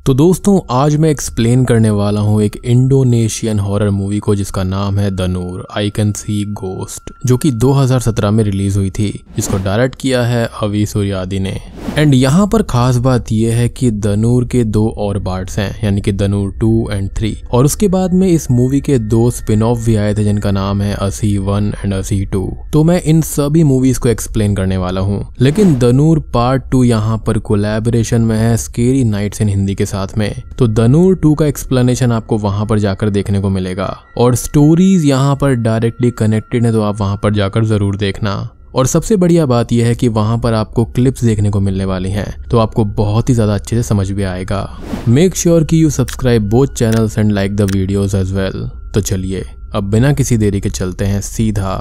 तो दोस्तों आज मैं एक्सप्लेन करने वाला हूँ एक इंडोनेशियन हॉरर मूवी को जिसका नाम है the Noor I can see ghost, जो कि 2017 में रिलीज हुई थी, जिसको डायरेक्ट किया है अवी सूर्यादी ने। एंड यहाँ पर खास बात यह है कि द नूर के 2 और पार्ट्स हैं, यानी कि द नूर 2 एंड 3, और उसके बाद में इस मूवी के 2 स्पिन ऑफ भी आए थे जिनका नाम है असी 1 एंड असी 2। तो मैं इन सभी मूवीज को एक्सप्लेन करने वाला हूँ, लेकिन द नूर पार्ट 2 यहाँ पर कोलैबोरेशन में है स्केरी नाइट्स इन हिंदी के साथ में। तो द नूर 2 का एक्सप्लेनेशन आपको वहां पर जाकर देखने को मिलेगा, और स्टोरीज यहाँ पर डायरेक्टली कनेक्टेड है, तो आप वहां पर जाकर जरूर देखना। और सबसे बढ़िया बात यह है कि वहां पर आपको क्लिप्स देखने को मिलने वाली हैं, तो आपको बहुत ही ज्यादा अच्छे से समझ भी आएगा। मेक श्योर कि you subscribe both channels and like the videos as well. तो चलिए अब बिना किसी देरी के चलते हैं सीधा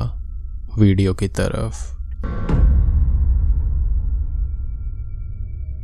वीडियो की तरफ।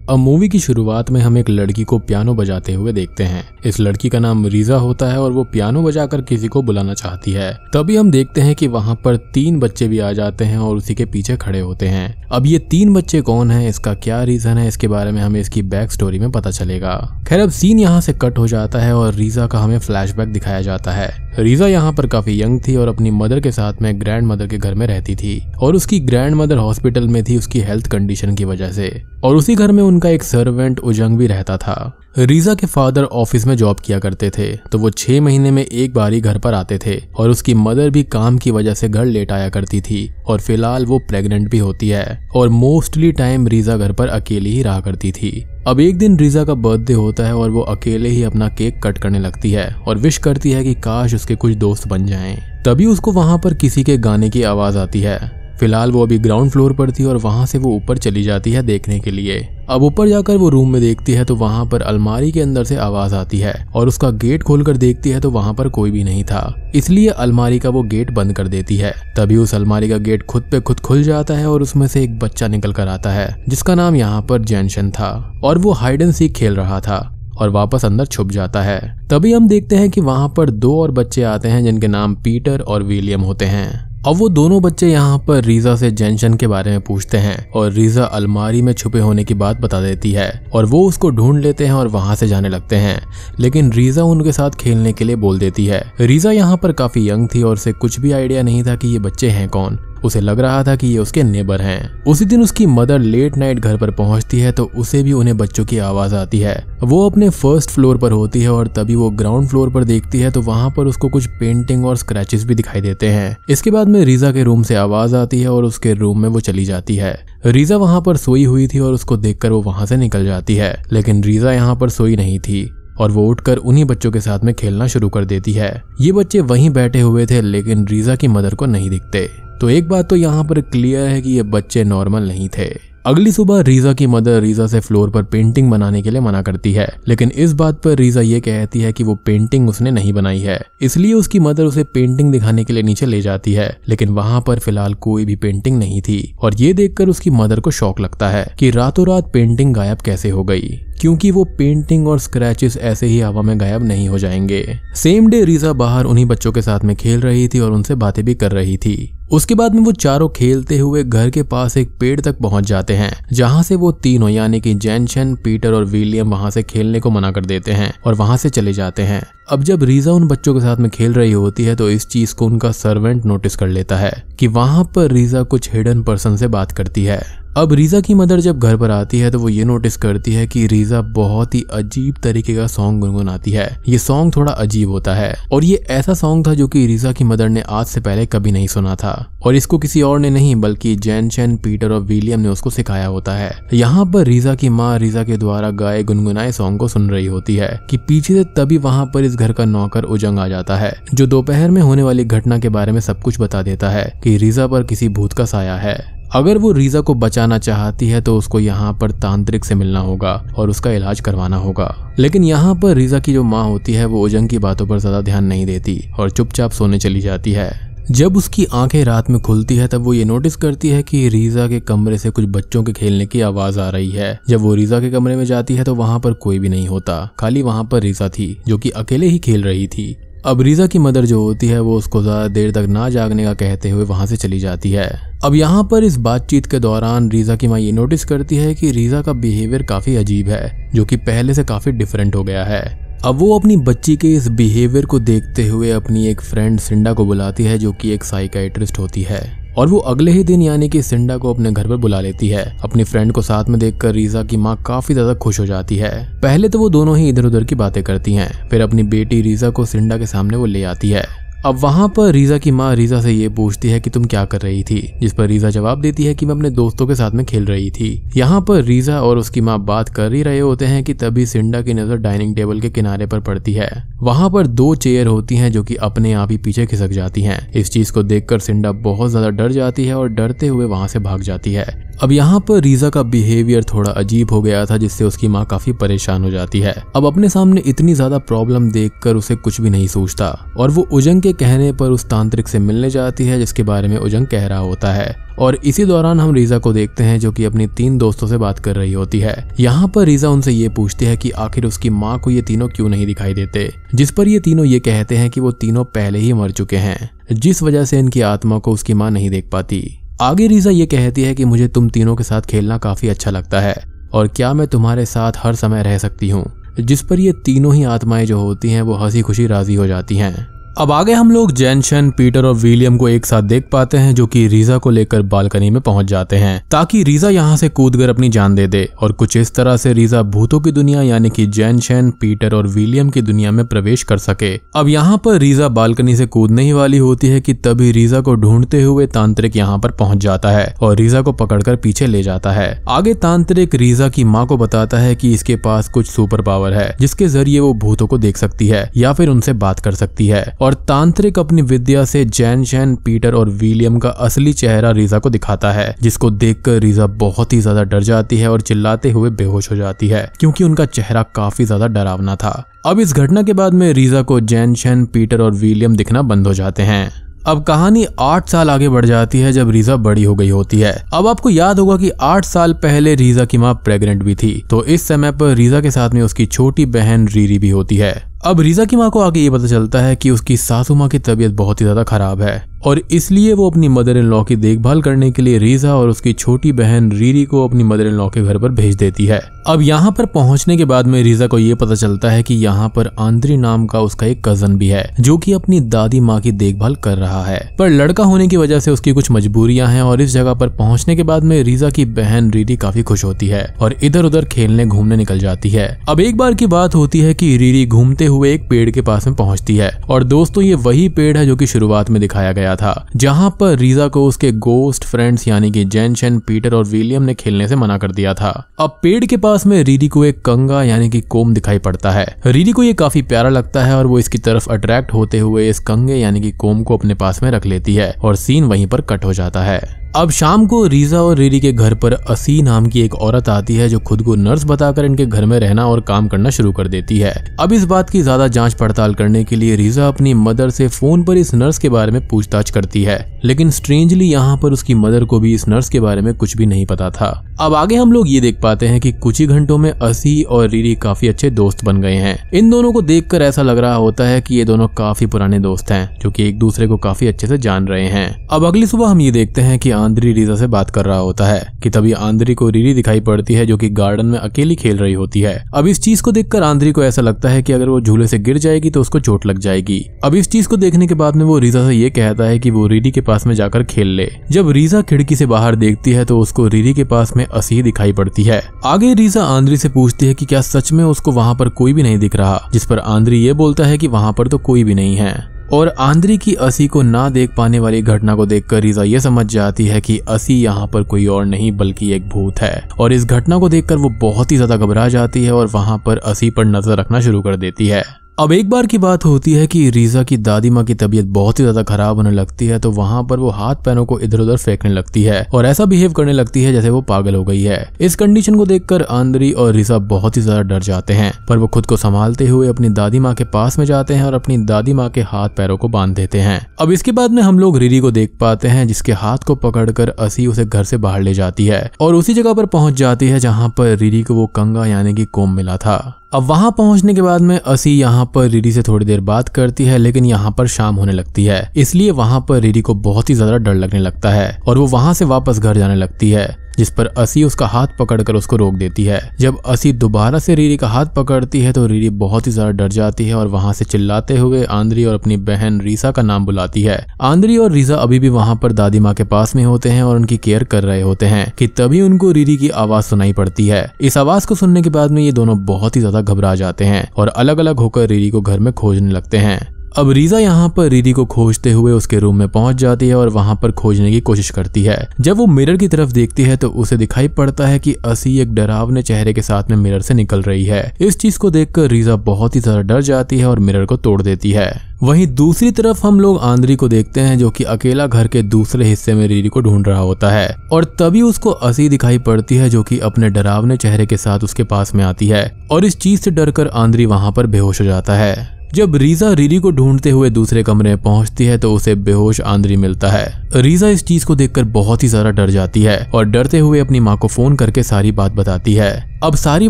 अब मूवी की शुरुआत में हम एक लड़की को पियानो बजाते हुए देखते हैं। इस लड़की का नाम रीजा होता है और वो पियानो बजाकर किसी को बुलाना चाहती है। तभी हम देखते हैं कि वहां पर 3 बच्चे भी आ जाते हैं और उसी के पीछे खड़े होते हैं। अब ये 3 बच्चे कौन हैं, इसका क्या रीजन है, इसके बारे में हमें इसकी बैक स्टोरी में पता चलेगा। खैर अब सीन यहाँ से कट हो जाता है और रीजा का हमें फ्लैशबैक दिखाया जाता है। रीजा यहाँ पर काफी यंग थी और अपनी मदर के साथ में ग्रैंड मदर के घर में रहती थी, और उसकी ग्रैंड मदर हॉस्पिटल में थी उसकी हेल्थ कंडीशन की वजह से, और उसी घर में उनका एक सर्वेंट उजंग भी रहता था। रीजा के फादर ऑफिस में जॉब किया करते थे, तो वो 6 महीने में एक बार ही घर पर आते थे, और उसकी मदर भी काम की वजह से घर लेट आया करती थी, और फिलहाल वो प्रेग्नेंट भी होती है, और मोस्टली टाइम रीजा घर पर अकेली ही रहा करती थी। अब एक दिन रीजा का बर्थडे होता है और वो अकेले ही अपना केक कट करने लगती है और विश करती है कि काश उसके कुछ दोस्त बन जाएं। तभी उसको वहां पर किसी के गाने की आवाज आती है। फिलहाल वो अभी ग्राउंड फ्लोर पर थी और वहां से वो ऊपर चली जाती है देखने के लिए। अब ऊपर जाकर वो रूम में देखती है तो वहां पर अलमारी के अंदर से आवाज आती है, और उसका गेट खोलकर देखती है तो वहां पर कोई भी नहीं था, इसलिए अलमारी का वो गेट बंद कर देती है। तभी उस अलमारी का गेट खुद पे खुद खुल जाता है और उसमें से एक बच्चा निकल कर आता है जिसका नाम यहाँ पर जैनशन था, और वो हाइड एंड सीक खेल रहा था और वापस अंदर छुप जाता है। तभी हम देखते हैं कि वहां पर 2 और बच्चे आते हैं जिनके नाम पीटर और विलियम होते हैं। अब वो दोनों बच्चे यहाँ पर रीजा से जैनशन के बारे में पूछते हैं, और रीजा अलमारी में छुपे होने की बात बता देती है, और वो उसको ढूंढ लेते हैं और वहां से जाने लगते हैं। लेकिन रीजा उनके साथ खेलने के लिए बोल देती है। रीजा यहाँ पर काफी यंग थी और उसे कुछ भी आइडिया नहीं था कि ये बच्चे हैं कौन। उसे लग रहा था कि ये उसके नेबर हैं। उसी दिन उसकी मदर लेट नाइट घर पर पहुंचती है तो उसे भी उन्हें बच्चों की आवाज आती है। वो अपने फर्स्ट फ्लोर पर होती है और तभी वो ग्राउंड फ्लोर पर देखती है तो वहां पर उसको कुछ पेंटिंग और स्क्रैचेस भी दिखाई देते हैं। इसके बाद में रीजा के रूम से आवाज आती है और उसके रूम में वो चली जाती है। रीजा वहां पर सोई हुई थी और उसको देखकर वो वहां से निकल जाती है, लेकिन रीजा यहाँ पर सोई नहीं थी और वो उठकर उन्हीं बच्चों के साथ में खेलना शुरू कर देती है। ये बच्चे वहीं बैठे हुए थे लेकिन रीजा की मदर को नहीं दिखते। तो एक बात तो यहाँ पर क्लियर है कि ये बच्चे नॉर्मल नहीं थे। अगली सुबह रीजा की मदर रीजा से फ्लोर पर पेंटिंग बनाने के लिए मना करती है, लेकिन इस बात पर रीजा ये कहती है कि वो पेंटिंग उसने नहीं बनाई है, इसलिए उसकी मदर उसे पेंटिंग दिखाने के लिए नीचे ले जाती है। लेकिन वहां पर फिलहाल कोई भी पेंटिंग नहीं थी, और ये देखकर उसकी मदर को शॉक लगता है कि रातों रात पेंटिंग गायब कैसे हो गई, क्योंकि वो पेंटिंग और स्क्रैचेस ऐसे ही हवा में गायब नहीं हो जाएंगे। सेम डे रीजा बाहर उन्हीं बच्चों के साथ में खेल रही थी और उनसे बातें भी कर रही थी। उसके बाद में वो चारों खेलते हुए घर के पास एक पेड़ तक पहुंच जाते हैं, जहां से वो तीनों यानी कि जैनशन, पीटर और विलियम वहां से खेलने को मना कर देते हैं और वहां से चले जाते हैं। अब जब रीजा उन बच्चों के साथ में खेल रही होती है तो इस चीज को उनका सर्वेंट नोटिस कर लेता है कि वहां पर रीजा कुछ हिडन पर्सन से बात करती है। अब रीजा की मदर जब घर पर आती है तो वो ये नोटिस करती है कि रीजा बहुत ही अजीब तरीके का सॉन्ग गुनगुनाती है। ये सॉन्ग थोड़ा अजीब होता है, और ये ऐसा सॉन्ग था जो कि रीजा की मदर ने आज से पहले कभी नहीं सुना था, और इसको किसी और ने नहीं बल्कि जैनशन, पीटर और विलियम ने उसको सिखाया होता है। यहाँ पर रीजा की माँ रीजा के द्वारा गाए गुनगुनाए सॉन्ग को सुन रही होती है कि पीछे से तभी वहां पर इस घर का नौकर उजंग आ जाता है, जो दोपहर में होने वाली घटना के बारे में सब कुछ बता देता है कि रीजा पर किसी भूत का साया है। अगर वो रीजा को बचाना चाहती है तो उसको यहाँ पर तांत्रिक से मिलना होगा और उसका इलाज करवाना होगा। लेकिन यहाँ पर रीजा की जो माँ होती है वो उजंग की बातों पर ज्यादा ध्यान नहीं देती और चुपचाप सोने चली जाती है। जब उसकी आंखें रात में खुलती है तब वो ये नोटिस करती है कि रीजा के कमरे से कुछ बच्चों के खेलने की आवाज आ रही है। जब वो रीजा के कमरे में जाती है तो वहां पर कोई भी नहीं होता, खाली वहां पर रीजा थी जो कि अकेले ही खेल रही थी। अब रीजा की मदर जो होती है वो उसको ज्यादा देर तक ना जागने का कहते हुए वहां से चली जाती है। अब यहाँ पर इस बातचीत के दौरान रीजा की माँ ये नोटिस करती है कि रीजा का बिहेवियर काफी अजीब है, जो कि पहले से काफी डिफरेंट हो गया है। अब वो अपनी बच्ची के इस बिहेवियर को देखते हुए अपनी एक फ्रेंड सिंडा को बुलाती है, जो कि एक साइकियाट्रिस्ट होती है, और वो अगले ही दिन यानी कि सिंडा को अपने घर पर बुला लेती है। अपनी फ्रेंड को साथ में देखकर रीजा की माँ काफी ज्यादा खुश हो जाती है। पहले तो वो दोनों ही इधर उधर की बातें करती हैं, फिर अपनी बेटी रीजा को सिंडा के सामने वो ले आती है। अब वहाँ पर रीजा की माँ रीजा से ये पूछती है कि तुम क्या कर रही थी, जिस पर रीजा जवाब देती है कि मैं अपने दोस्तों के साथ में खेल रही थी। यहाँ पर रीजा और उसकी माँ बात कर ही रहे होते हैं कि तभी सिंडा की नजर डाइनिंग टेबल के किनारे पर पड़ती है। वहाँ पर 2 चेयर होती हैं जो कि अपने आप ही पीछे खिसक जाती हैं। इस चीज को देखकर सिंडा बहुत ज्यादा डर जाती है और डरते हुए वहाँ से भाग जाती है। अब यहाँ पर रीजा का बिहेवियर थोड़ा अजीब हो गया था, जिससे उसकी माँ काफी परेशान हो जाती है। अब अपने सामने इतनी ज्यादा प्रॉब्लम देखकर उसे कुछ भी नहीं सोचता और वो उजंग के कहने पर उस तांत्रिक से मिलने जाती है, जिसके बारे में उजंग कह रहा होता है। और इसी दौरान हम रीजा को देखते हैं जो कि अपनी 3 दोस्तों से बात कर रही होती है। यहाँ पर रीजा उनसे ये पूछती है कि आखिर उसकी माँ को ये तीनों क्यों नहीं दिखाई देते, जिस पर ये तीनों ये कहते हैं कि वो तीनों पहले ही मर चुके हैं, जिस वजह से इनकी आत्मा को उसकी माँ नहीं देख पाती। आगे रीजा ये कहती है कि मुझे तुम तीनों के साथ खेलना काफी अच्छा लगता है और क्या मैं तुम्हारे साथ हर समय रह सकती हूँ, जिस पर ये तीनों ही आत्माएं जो होती हैं वो हंसी खुशी राजी हो जाती हैं। अब आगे हम लोग जेनशन, पीटर और विलियम को एक साथ देख पाते हैं, जो कि रीजा को लेकर बालकनी में पहुंच जाते हैं ताकि रीजा यहां से कूदकर अपनी जान दे दे। और कुछ इस तरह से रीजा भूतों की दुनिया यानी कि जेनशन, पीटर और विलियम की दुनिया में प्रवेश कर सके। अब यहाँ पर रीजा बालकनी से कूदने ही वाली होती है कि तभी रीजा को ढूंढते हुए तांत्रिक यहाँ पर पहुंच जाता है और रीजा को पकड़कर पीछे ले जाता है। आगे तांत्रिक रीजा की माँ को बताता है कि इसके पास कुछ सुपर पावर है, जिसके जरिए वो भूतों को देख सकती है या फिर उनसे बात कर सकती है। और तांत्रिक अपनी विद्या से जेनशन, पीटर और विलियम का असली चेहरा रीजा को दिखाता है, जिसको देखकर रीजा बहुत ही ज्यादा डर जाती है और चिल्लाते हुए बेहोश हो जाती है, क्योंकि उनका चेहरा काफी ज्यादा डरावना था। अब इस घटना के बाद में रीजा को जेनशन, पीटर और विलियम दिखना बंद हो जाते हैं। अब कहानी 8 साल आगे बढ़ जाती है जब रीजा बड़ी हो गई होती है। अब आपको याद होगा कि 8 साल पहले रीजा की माँ प्रेग्नेंट भी थी, तो इस समय पर रीजा के साथ में उसकी छोटी बहन रीरी भी होती है। अब रीजा की माँ को आगे ये पता चलता है कि उसकी सासू माँ की तबीयत बहुत ही ज्यादा खराब है और इसलिए वो अपनी मदर इन लॉ की देखभाल करने के लिए रीजा और उसकी छोटी बहन रीरी को अपनी मदर इन लॉ के घर पर भेज देती है। अब यहाँ पर पहुंचने के बाद में रीजा को ये पता चलता है कि यहाँ पर आंद्री नाम का उसका एक कजन भी है, जो कि अपनी दादी माँ की देखभाल कर रहा है, पर लड़का होने की वजह से उसकी कुछ मजबूरियां हैं। और इस जगह पर पहुंचने के बाद में रीजा की बहन रीरी काफी खुश होती है और इधर उधर खेलने घूमने निकल जाती है। अब एक बार की बात होती है कि रीरी घूमते हुए एक पेड़ के पास में पहुंचती है और दोस्तों ये वही पेड़ है जो कि शुरुआत में दिखाया गया था, जहां पर रीजा को उसके गोस्ट फ्रेंड्स यानी कि जेनशन, पीटर और विलियम ने खेलने से मना कर दिया था। अब पेड़ के पास में रीरी को एक कंगा यानी कि कोम दिखाई पड़ता है। रीरी को ये काफी प्यारा लगता है और वो इसकी तरफ अट्रैक्ट होते हुए इस कंगे यानी कि कोम को अपने पास में रख लेती है और सीन वहीं पर कट हो जाता है। अब शाम को रीजा और रीरी के घर पर असी नाम की एक औरत आती है, जो खुद को नर्स बताकर इनके घर में रहना और काम करना शुरू कर देती है। अब इस बात की ज्यादा जांच पड़ताल करने के लिए रीजा अपनी मदर से फोन पर इस नर्स के बारे में पूछताछ करती है, लेकिन स्ट्रेंजली यहाँ पर उसकी मदर को भी इस नर्स के बारे में कुछ भी नहीं पता था। अब आगे हम लोग ये देख पाते हैं कि कुछ ही घंटों में असी और रीरी काफी अच्छे दोस्त बन गए हैं। इन दोनों को देखकर ऐसा लग रहा होता है कि ये दोनों काफी पुराने दोस्त हैं, जो कि एक दूसरे को काफी अच्छे से जान रहे हैं। अब अगली सुबह हम ये देखते हैं कि आंद्री रीजा से बात कर रहा होता है कि तभी आंद्री को रीरी दिखाई पड़ती है, जो कि गार्डन में अकेली खेल रही होती है। अब इस चीज को देखकर आंद्री को ऐसा लगता है कि अगर वो झूले से गिर जाएगी तो उसको चोट लग जाएगी। अब इस चीज को देखने के बाद में वो रीजा से ये कहता है कि वो रीरी के पास में जाकर खेल ले। जब रीजा खिड़की से बाहर देखती है तो उसको रीरी के पास में असी दिखाई पड़ती है। आगे रीजा आंद्री से पूछती है कि क्या सच में उसको वहाँ पर कोई भी नहीं दिख रहा, जिस पर आंद्री ये बोलता है कि वहाँ पर तो कोई भी नहीं है। और आंद्री की असी को ना देख पाने वाली घटना को देखकर रीजा ये समझ जाती है कि असी यहाँ पर कोई और नहीं बल्कि एक भूत है। और इस घटना को देखकर वो बहुत ही ज्यादा घबरा जाती है और वहाँ पर असी पर नजर रखना शुरू कर देती है। अब एक बार की बात होती है कि रीजा की दादी माँ की तबीयत बहुत ही ज्यादा खराब होने लगती है, तो वहाँ पर वो हाथ पैरों को इधर उधर फेंकने लगती है और ऐसा बिहेव करने लगती है जैसे वो पागल हो गई है। इस कंडीशन को देखकर आंद्री और रीजा बहुत ही ज्यादा डर जाते हैं, पर वो खुद को संभालते हुए अपनी दादी माँ के पास में जाते हैं और अपनी दादी माँ के हाथ पैरों को बांध देते हैं। अब इसके बाद में हम लोग रीरी को देख पाते हैं, जिसके हाथ को पकड़कर असी उसे घर से बाहर ले जाती है और उसी जगह पर पहुंच जाती है जहाँ पर रीरी को वो कंगा यानी कि कोम मिला था। अब वहां पहुंचने के बाद में असी यहाँ पर रीरी से थोड़ी देर बात करती है, लेकिन यहाँ पर शाम होने लगती है, इसलिए वहां पर रीरी को बहुत ही ज्यादा डर लगने लगता है और वो वहां से वापस घर जाने लगती है, जिस पर असी उसका हाथ पकड़कर उसको रोक देती है। जब असी दोबारा से रीरी का हाथ पकड़ती है तो रीरी बहुत ही ज्यादा डर जाती है और वहां से चिल्लाते हुए आंद्री और अपनी बहन रीसा का नाम बुलाती है। आंद्री और रीसा अभी भी वहां पर दादी माँ के पास में होते हैं और उनकी केयर कर रहे होते हैं कि तभी उनको रीरी की आवाज सुनाई पड़ती है। इस आवाज को सुनने के बाद में ये दोनों बहुत ही ज्यादा घबरा जाते हैं और अलग अलग होकर रीरी को घर में खोजने लगते हैं। अब रीजा यहाँ पर रीरी को खोजते हुए उसके रूम में पहुंच जाती है और वहां पर खोजने की कोशिश करती है। जब वो मिरर की तरफ देखती है तो उसे दिखाई पड़ता है कि असी एक डरावने चेहरे के साथ में मिरर से निकल रही है। इस चीज को देखकर रीजा बहुत ही ज्यादा डर जाती है और मिरर को तोड़ देती है। वहीं दूसरी तरफ हम लोग आंद्री को देखते हैं जो कि अकेला घर के दूसरे हिस्से में रीरी को ढूंढ रहा होता है और तभी उसको असी दिखाई पड़ती है जो कि अपने डरावने चेहरे के साथ उसके पास में आती है और इस चीज से डरकर आंद्री वहां पर बेहोश हो जाता है। जब रीजा रीरी को ढूंढते हुए दूसरे कमरे में पहुंचती है तो उसे बेहोश आंद्री मिलता है। रीजा इस चीज को देखकर बहुत ही ज्यादा डर जाती है और डरते हुए अपनी माँ को फोन करके सारी बात बताती है। अब सारी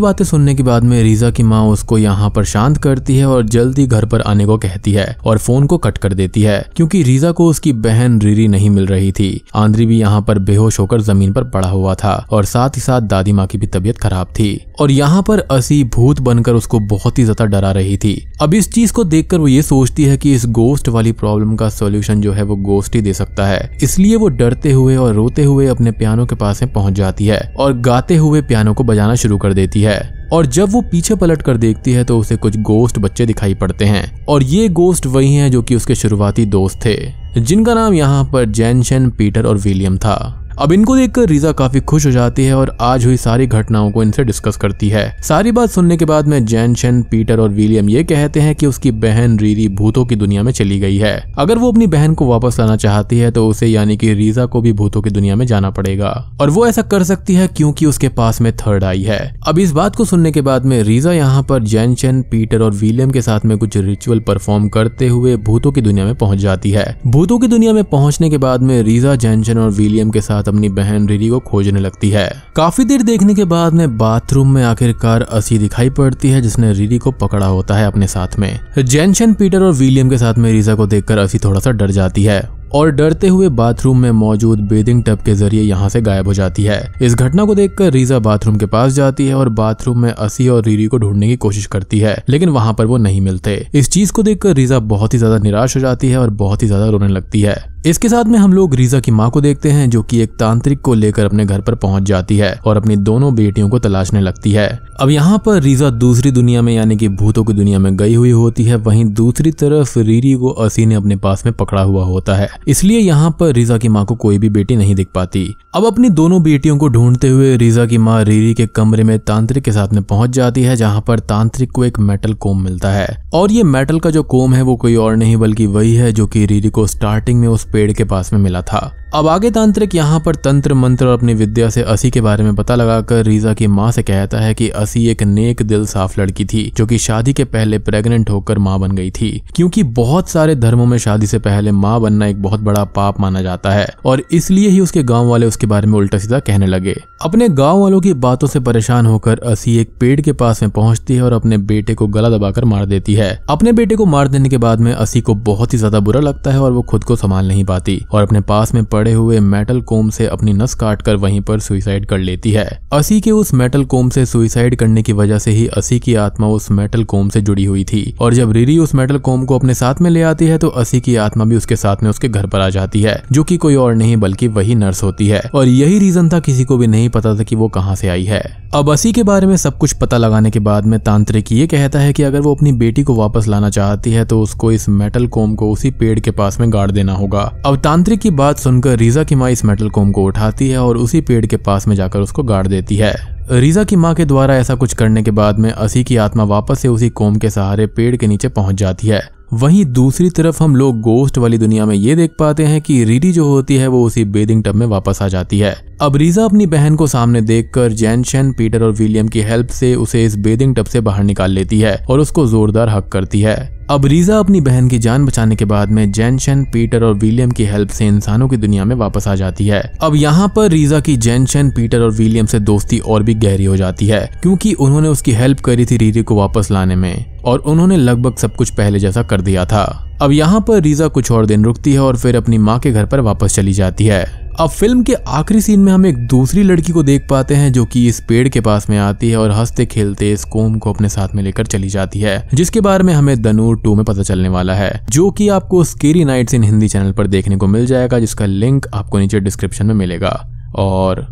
बातें सुनने के बाद में रीजा की माँ उसको यहाँ पर शांत करती है और जल्दी घर पर आने को कहती है और फोन को कट कर देती है क्योंकि रीजा को उसकी बहन रीरी नहीं मिल रही थी। आंद्री भी यहाँ पर बेहोश होकर जमीन पर पड़ा हुआ था और साथ ही साथ दादी माँ की भी तबीयत खराब थी और यहाँ पर असी भूत बनकर उसको बहुत ही ज्यादा डरा रही थी। अब इस चीज को देखकर वो ये सोचती है कि इस गोस्ट वाली प्रॉब्लम का सॉल्यूशन जो है वो गोस्ट ही दे सकता है, इसलिए वो डरते हुए और रोते हुए अपने पियानो के पास में पहुंच जाती है और गाते हुए पियानो को बजाना शुरू कर देती है। और जब वो पीछे पलट कर देखती है तो उसे कुछ गोस्ट बच्चे दिखाई पड़ते हैं और ये गोस्ट वही हैं जो कि उसके शुरुआती दोस्त थे, जिनका नाम यहाँ पर जेनशन, पीटर और विलियम था। अब इनको देखकर रीजा काफी खुश हो जाती है और आज हुई सारी घटनाओं को इनसे डिस्कस करती है। सारी बात सुनने के बाद में जेनशन, पीटर और विलियम ये कहते हैं कि उसकी बहन रीरी भूतों की दुनिया में चली गई है। अगर वो अपनी बहन को वापस लाना चाहती है तो उसे यानी कि रीजा को भी भूतों की दुनिया में जाना पड़ेगा और वो ऐसा कर सकती है क्योंकि उसके पास में थर्ड आई है। अब इस बात को सुनने के बाद में रीजा यहाँ पर जेनशन, पीटर और विलियम के साथ में कुछ रिचुअल परफॉर्म करते हुए भूतों की दुनिया में पहुंच जाती है। भूतों की दुनिया में पहुंचने के बाद में रीजा, जेनशन और विलियम के साथ अपनी बहन रीरी को खोजने लगती है। काफी देर देखने के बाद में बाथरूम में आखिरकार असी दिखाई पड़ती है जिसने रीरी को पकड़ा होता है अपने साथ में। जेनशन, पीटर और विलियम के साथ में रीजा को देखकर असी थोड़ा सा डर जाती है और डरते हुए बाथरूम में मौजूद बेदिंग टब के जरिए यहाँ से गायब हो जाती है। इस घटना को देखकर रीजा बाथरूम के पास जाती है और बाथरूम में असी और रीरी को ढूंढने की कोशिश करती है, लेकिन वहां पर वो नहीं मिलते। इस चीज को देखकर रीजा बहुत ही ज्यादा निराश हो जाती है और बहुत ही ज्यादा रोने लगती है। इसके साथ में हम लोग रीजा की माँ को देखते हैं जो कि एक तांत्रिक को लेकर अपने घर पर पहुंच जाती है और अपनी दोनों बेटियों को तलाशने लगती है। अब यहाँ पर रीजा दूसरी दुनिया में यानी कि भूतों की दुनिया में गई हुई होती है, वहीं दूसरी तरफ रीरी को असी ने अपने पास में पकड़ा हुआ होता है, इसलिए यहाँ पर रीजा की माँ को कोई भी बेटी नहीं दिख पाती। अब अपनी दोनों बेटियों को ढूंढते हुए रीजा की माँ रीरी के कमरे में तांत्रिक के साथ में पहुंच जाती है, जहाँ पर तांत्रिक को एक मेटल कोम मिलता है और ये मेटल का जो कोम है वो कोई और नहीं बल्कि वही है जो कि रीरी को स्टार्टिंग में उस पेड़ के पास में मिला था। अब आगे तांत्रिक यहाँ पर तंत्र मंत्र और अपनी विद्या से असी के बारे में पता लगाकर रीजा की माँ से कहता है कि असी एक नेक दिल साफ लड़की थी जो कि शादी के पहले प्रेग्नेंट होकर माँ बन गई थी, क्योंकि बहुत सारे धर्मों में शादी से पहले माँ बनना एक बहुत बड़ा पाप माना जाता है और इसलिए ही उसके गाँव वाले उसके बारे में उल्टा सीधा कहने लगे। अपने गाँव वालों की बातों से परेशान होकर असी एक पेड़ के पास में पहुंचती है और अपने बेटे को गला दबाकर मार देती है। अपने बेटे को मार देने के बाद में असी को बहुत ही ज्यादा बुरा लगता है और वो खुद को संभाल नहीं पाती और अपने पास में पड़े हुए मेटल कोम से अपनी नस काटकर वहीं पर सुसाइड कर लेती है। असी के उस मेटल कोम से सुसाइड करने की वजह से ही असी की आत्मा उस मेटल कोम से जुड़ी हुई थी और जब रीरी उस मेटल कोम को अपने साथ में ले आती है तो असी की आत्मा भी उसके साथ में उसके घर पर आ जाती है, जो कि कोई और नहीं बल्कि वही नर्स होती है और यही रीजन था, किसी को भी नहीं पता था कि वो कहाँ से आई है। अब असी के बारे में सब कुछ पता लगाने के बाद में तांत्रिक ये कहता है कि अगर वो अपनी बेटी को वापस लाना चाहती है तो उसको इस मेटल कोम को उसी पेड़ के पास में गाड़ देना होगा। अब तांत्रिक की बात सुनकर रीजा की माँ इस मेटल कोम को उठाती है और उसी पेड़ के पास में जाकर उसको गाड़ देती है। रीजा की माँ के द्वारा ऐसा कुछ करने के बाद में असी की आत्मा वापस से उसी कोम के सहारे पेड़ के नीचे पहुंच जाती है। वहीं दूसरी तरफ हम लोग गोस्ट वाली दुनिया में ये देख पाते हैं कि रीरी जो होती है वो उसी बेदिंग टब में वापस आ जाती है। अब रीजा अपनी बहन को सामने देखकर जेनशन, पीटर और विलियम की हेल्प से उसे इस बेदिंग टब से बाहर निकाल लेती है और उसको जोरदार हक करती है। अब रीजा अपनी बहन की जान बचाने के बाद में जेनशन, पीटर और विलियम की हेल्प से इंसानों की दुनिया में वापस आ जाती है। अब यहाँ पर रीजा की जेनशन, पीटर और विलियम से दोस्ती और भी गहरी हो जाती है क्योंकि उन्होंने उसकी हेल्प करी थी रीरी को वापस लाने में और उन्होंने लगभग सब कुछ पहले जैसा कर दिया था। अब यहाँ पर रीजा कुछ और दिन रुकती है और फिर अपनी माँ के घर पर वापस चली जाती है। अब फिल्म के आखिरी सीन में हम एक दूसरी लड़की को देख पाते हैं जो कि इस पेड़ के पास में आती है और हंसते खेलते इस कोम को अपने साथ में लेकर चली जाती है, जिसके बारे में हमें द नूर 2 में पता चलने वाला है, जो कि आपको scary nights in Hindi channel पर देखने को मिल जाएगा, जिसका लिंक आपको नीचे डिस्क्रिप्शन में मिलेगा। और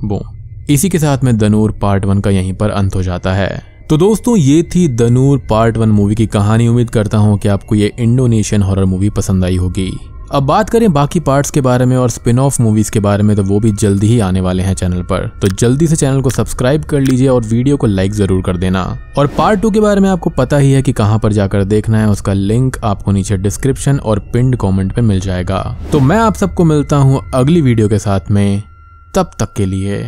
बूम, इसी के साथ में द नूर पार्ट 1 का यहीं पर अंत हो जाता है। तो दोस्तों ये थी द नूर पार्ट 1 मूवी की कहानी। उम्मीद करता हूँ कि आपको ये इंडोनेशियन हॉरर मूवी पसंद आई होगी। अब बात करें बाकी पार्ट्स के बारे में और स्पिन ऑफ मूवीज के बारे में, तो वो भी जल्दी ही आने वाले हैं चैनल पर, तो जल्दी से चैनल को सब्सक्राइब कर लीजिए और वीडियो को लाइक जरूर कर देना। और पार्ट 2 के बारे में आपको पता ही है कि कहां पर जाकर देखना है, उसका लिंक आपको नीचे डिस्क्रिप्शन और पिन्ड कमेंट पे मिल जाएगा। तो मैं आप सबको मिलता हूं अगली वीडियो के साथ में, तब तक के लिए